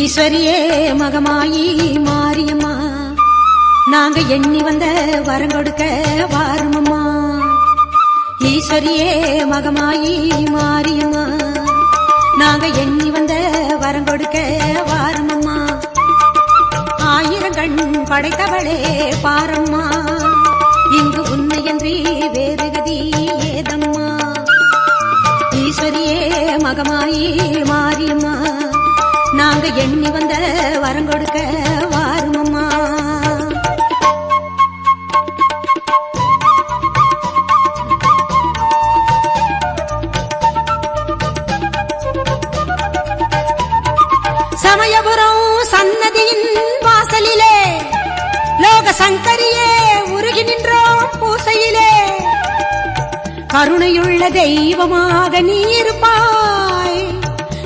ஈஸ்வரியே மகமாயி மாரியம்மா, நாங்க எண்ணி வந்த வரம் கொடுக்க வாருமம்மா. ஈஸ்வரியே மகமாயி மாரியம்மா, நாங்க எண்ணி வந்த வரம் கொடுக்க வாருமம்மா. ஆயிரம் கண் படைத்தவளே பாரம்மா, இங்கு உன்னையன்றி வேறு கதி ஏதம்மா. ஈஸ்வரியே மகமாயி மாரியம்மா, நாங்க எண்ணி வந்த வரம் கொடுக்க வாருமம்மா. சமயபுரம் சன்னதியின் வாசலிலே லோக சங்கரியே உருகி நின்றோம் பூசையிலே. கருணையுள்ள தெய்வமாக நீ இருப்பாய்,